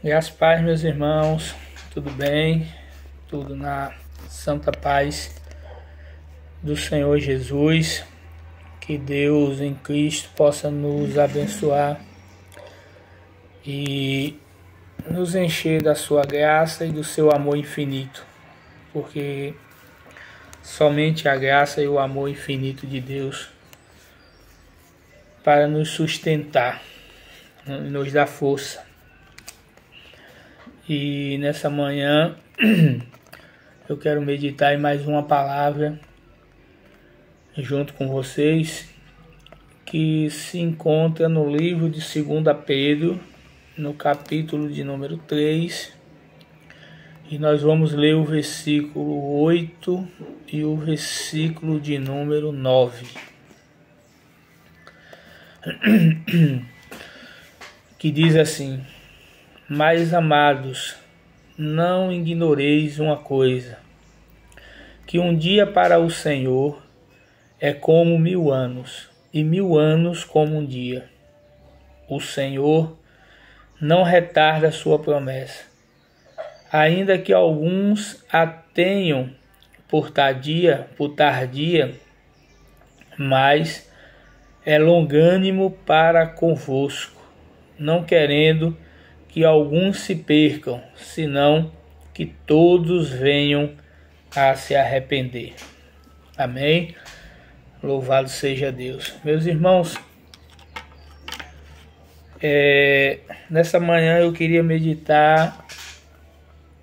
Graças a paz, meus irmãos, tudo bem? Tudo na santa paz do Senhor Jesus. Que Deus em Cristo possa nos abençoar e nos encher da sua graça e do seu amor infinito, porque somente a graça e o amor infinito de Deus para nos sustentar, nos dar força. E nessa manhã eu quero meditar em mais uma palavra junto com vocês, que se encontra no livro de 2 Pedro, no capítulo de número 3, e nós vamos ler o versículo 8 e o versículo de número 9, que diz assim: Mas, amados, não ignoreis uma coisa, que um dia para o Senhor é como 1000 anos, e 1000 anos como um dia. O Senhor não retarda a sua promessa, ainda que alguns a tenham por tardia, mas é longânimo para convosco, não querendo que alguns se percam, senão que todos venham a se arrepender. Amém? Louvado seja Deus. Meus irmãos, nessa manhã eu queria meditar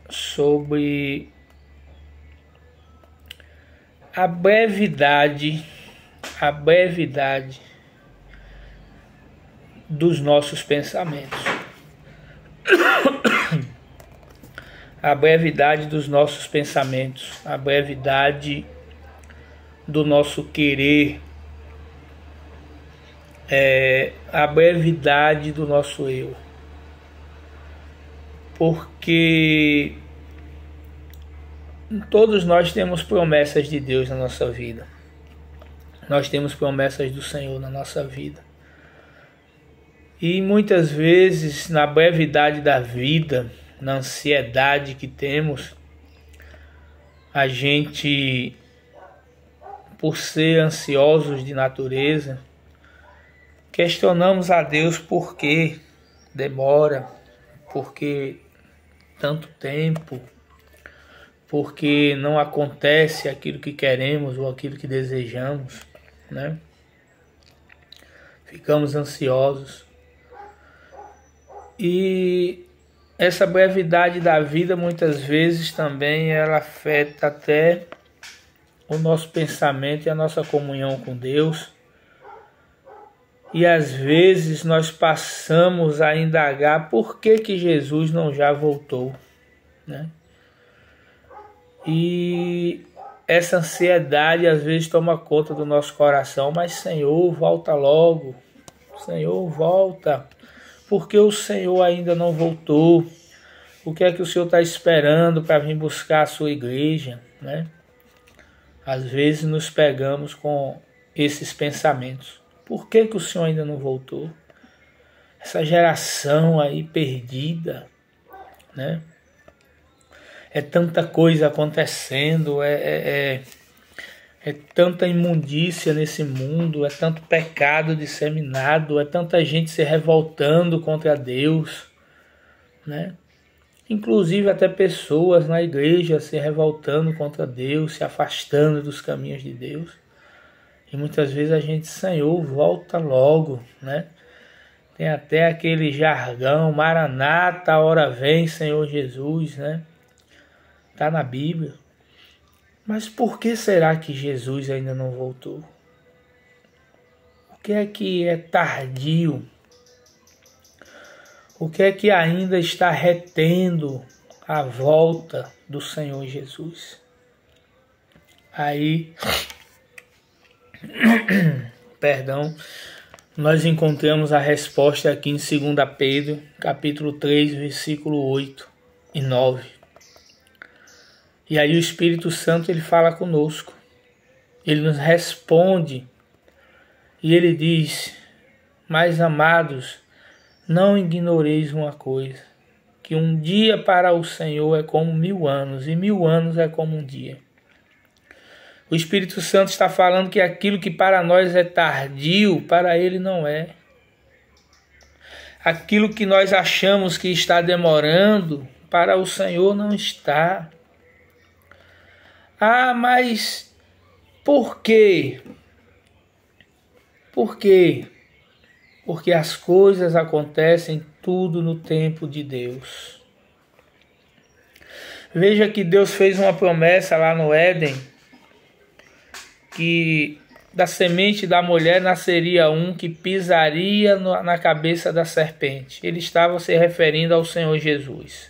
sobre a brevidade dos nossos pensamentos. A brevidade dos nossos pensamentos, a brevidade do nosso querer, a brevidade do nosso eu. Porque todos nós temos promessas de Deus na nossa vida. Nós temos promessas do Senhor na nossa vida. E muitas vezes, na brevidade da vida, na ansiedade que temos, a gente, por ser ansiosos de natureza, questionamos a Deus por que demora, por que tanto tempo, por que não acontece aquilo que queremos ou aquilo que desejamos, né? Ficamos ansiosos. E essa brevidade da vida muitas vezes também ela afeta até o nosso pensamento e a nossa comunhão com Deus. E às vezes nós passamos a indagar por que Jesus não já voltou, né? E essa ansiedade às vezes toma conta do nosso coração. Mas Senhor, volta logo. Senhor, volta. Por que o Senhor ainda não voltou? O que é que o Senhor está esperando para vir buscar a sua igreja, né? Às vezes nos pegamos com esses pensamentos. Por que o Senhor ainda não voltou? Essa geração aí perdida, né? É tanta coisa acontecendo, é tanta imundícia nesse mundo, é tanto pecado disseminado, é tanta gente se revoltando contra Deus, né? Inclusive até pessoas na igreja se revoltando contra Deus, se afastando dos caminhos de Deus. E muitas vezes a gente, Senhor, volta logo, né? Tem até aquele jargão, Maranata, a hora vem, Senhor Jesus, né? Está na Bíblia. Mas por que será que Jesus ainda não voltou? O que é tardio? O que é que ainda está retendo a volta do Senhor Jesus? Aí, nós encontramos a resposta aqui em 2 Pedro, capítulo 3, versículo 8 e 9. E aí o Espírito Santo ele fala conosco, ele nos responde e ele diz: Mas amados, não ignoreis uma coisa, que um dia para o Senhor é como 1000 anos, e 1000 anos é como um dia. O Espírito Santo está falando que aquilo que para nós é tardio, para Ele não é. Aquilo que nós achamos que está demorando, para o Senhor não está. Ah, mas por quê? Por quê? Porque as coisas acontecem tudo no tempo de Deus. Veja que Deus fez uma promessa lá no Éden, que da semente da mulher nasceria um que pisaria na cabeça da serpente. Ele estava se referindo ao Senhor Jesus.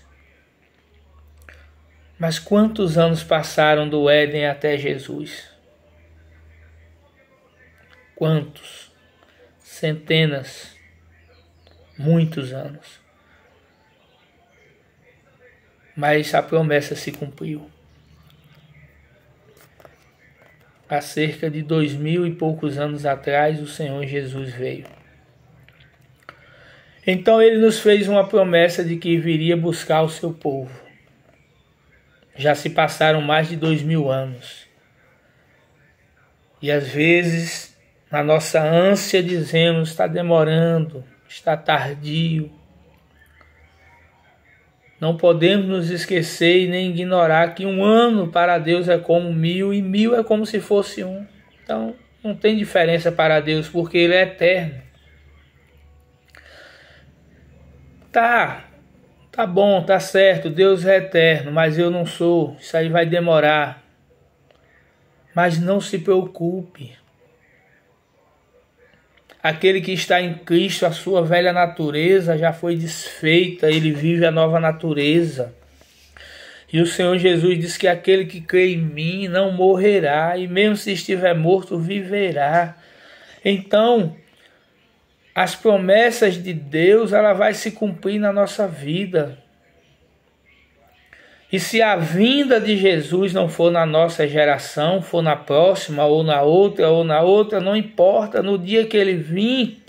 Mas quantos anos passaram do Éden até Jesus? Quantos? Centenas. Muitos anos. Mas a promessa se cumpriu. Há cerca de 2000 e poucos anos atrás, o Senhor Jesus veio. Então ele nos fez uma promessa de que viria buscar o seu povo. Já se passaram mais de 2000 anos. E às vezes, na nossa ânsia, dizemos, está demorando, está tardio. Não podemos nos esquecer e nem ignorar que 1 ano para Deus é como 1000 e 1000 é como se fosse 1. Então, não tem diferença para Deus, porque Ele é eterno. Tá bom, tá certo, Deus é eterno, mas eu não sou, isso aí vai demorar. Mas não se preocupe. Aquele que está em Cristo, a sua velha natureza já foi desfeita, ele vive a nova natureza. E o Senhor Jesus diz que aquele que crê em mim não morrerá, e mesmo se estiver morto, viverá. Então, as promessas de Deus, ela vai se cumprir na nossa vida. E se a vinda de Jesus não for na nossa geração, for na próxima, ou na outra, não importa. No dia que ele vir,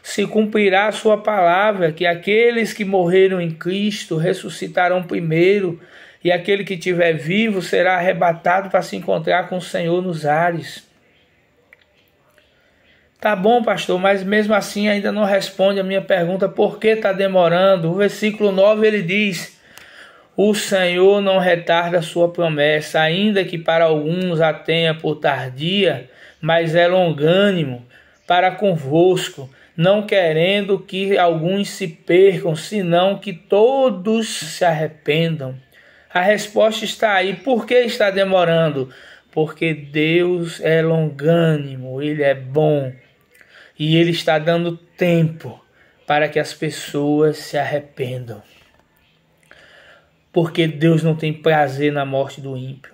se cumprirá a sua palavra, que aqueles que morreram em Cristo ressuscitarão primeiro, e aquele que estiver vivo será arrebatado para se encontrar com o Senhor nos ares. Tá bom, pastor, mas mesmo assim ainda não responde a minha pergunta, por que está demorando? O versículo 9 ele diz: o Senhor não retarda a sua promessa, ainda que para alguns a tenha por tardia, mas é longânimo para convosco, não querendo que alguns se percam, senão que todos se arrependam. A resposta está aí. Por que está demorando? Porque Deus é longânimo, Ele é bom, e Ele está dando tempo para que as pessoas se arrependam. Porque Deus não tem prazer na morte do ímpio.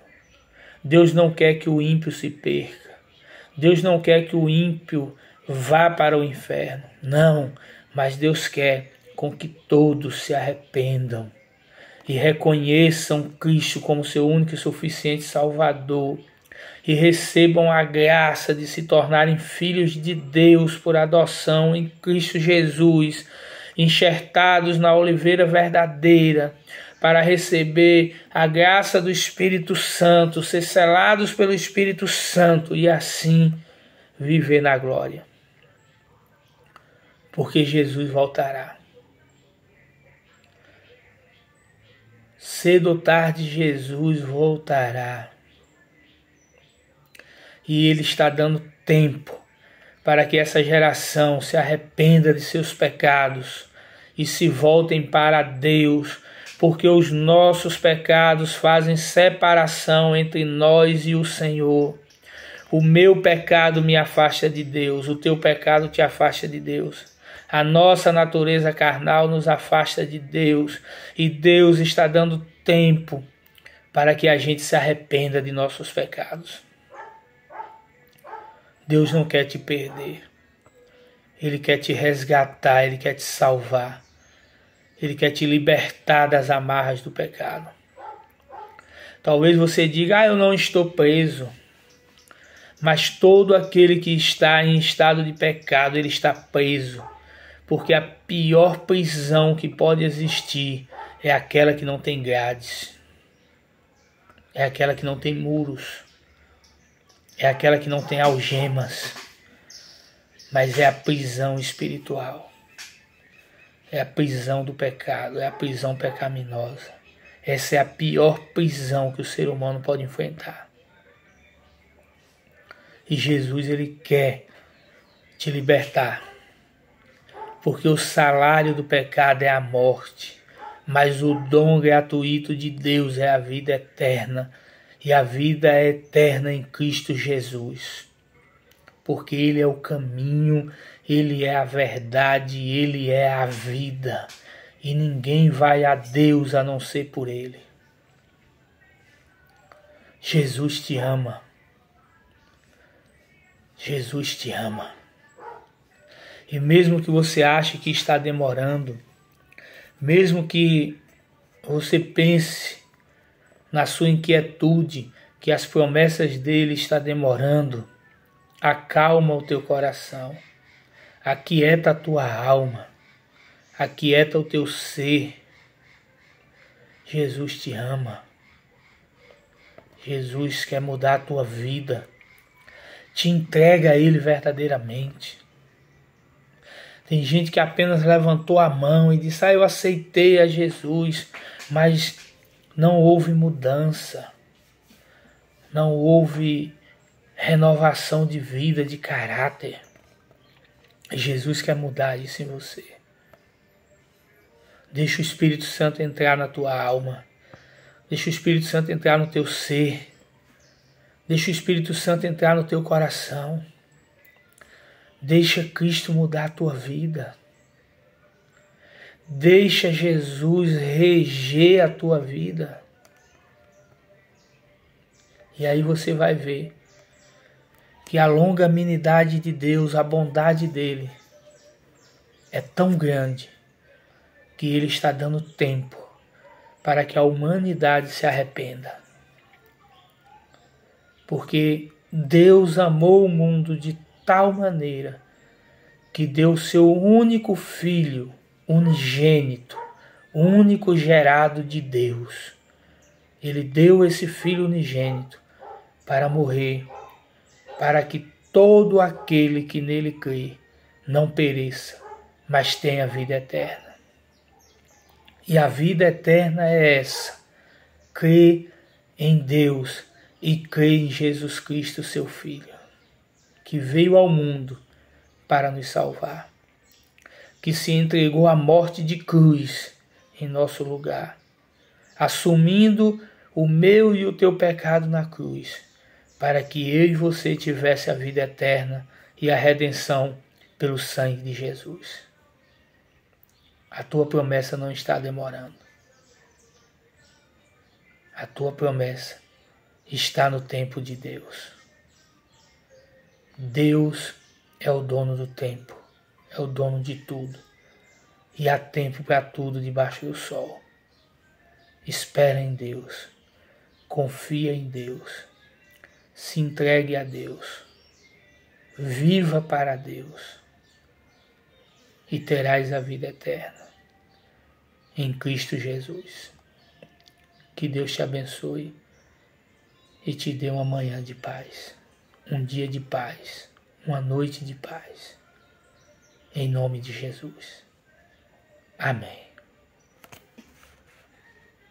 Deus não quer que o ímpio se perca. Deus não quer que o ímpio vá para o inferno. Não, mas Deus quer com que todos se arrependam e reconheçam Cristo como seu único e suficiente Salvador e recebam a graça de se tornarem filhos de Deus por adoção em Cristo Jesus, enxertados na oliveira verdadeira, para receber a graça do Espírito Santo, ser selados pelo Espírito Santo e assim viver na glória. Porque Jesus voltará. Cedo ou tarde Jesus voltará. E Ele está dando tempo para que essa geração se arrependa de seus pecados e se voltem para Deus, porque os nossos pecados fazem separação entre nós e o Senhor. O meu pecado me afasta de Deus, o teu pecado te afasta de Deus. A nossa natureza carnal nos afasta de Deus, e Deus está dando tempo para que a gente se arrependa de nossos pecados. Deus não quer te perder. Ele quer te resgatar, Ele quer te salvar. Ele quer te libertar das amarras do pecado. Talvez você diga, eu não estou preso. Mas todo aquele que está em estado de pecado, ele está preso. Porque a pior prisão que pode existir é aquela que não tem grades, é aquela que não tem muros, é aquela que não tem algemas, mas é a prisão espiritual, é a prisão do pecado, é a prisão pecaminosa. Essa é a pior prisão que o ser humano pode enfrentar. E Jesus, ele quer te libertar, porque o salário do pecado é a morte, mas o dom gratuito de Deus é a vida eterna, e a vida é eterna em Cristo Jesus, porque Ele é o caminho, Ele é a verdade, Ele é a vida, e ninguém vai a Deus a não ser por Ele. Jesus te ama. Jesus te ama. E mesmo que você ache que está demorando, mesmo que você pense na sua inquietude que as promessas dele estão demorando, acalma o teu coração, aquieta a tua alma, aquieta o teu ser. Jesus te ama. Jesus quer mudar a tua vida. Te entrega a Ele verdadeiramente. Tem gente que apenas levantou a mão e disse: eu aceitei a Jesus, mas não houve mudança, não houve renovação de vida, de caráter. Jesus quer mudar isso em você. Deixa o Espírito Santo entrar na tua alma. Deixa o Espírito Santo entrar no teu ser. Deixa o Espírito Santo entrar no teu coração. Deixa Cristo mudar a tua vida. Deixa Jesus reger a tua vida. E aí você vai ver que a longanimidade de Deus, a bondade dele é tão grande que ele está dando tempo para que a humanidade se arrependa. Porque Deus amou o mundo de tal maneira que deu o seu único filho, unigênito, único gerado de Deus. Ele deu esse filho unigênito para morrer, para que todo aquele que nele crê não pereça, mas tenha vida eterna. E a vida eterna é essa: crer em Deus e crer em Jesus Cristo, seu Filho, que veio ao mundo para nos salvar, que se entregou à morte de cruz em nosso lugar, assumindo o meu e o teu pecado na cruz, para que eu e você tivesse a vida eterna e a redenção pelo sangue de Jesus. A tua promessa não está demorando. A tua promessa está no tempo de Deus. Deus é o dono do tempo, é o dono de tudo. E há tempo para tudo debaixo do sol. Espera em Deus, confia em Deus, se entregue a Deus, viva para Deus e terás a vida eterna em Cristo Jesus. Que Deus te abençoe e te dê uma manhã de paz, um dia de paz, uma noite de paz. Em nome de Jesus. Amém.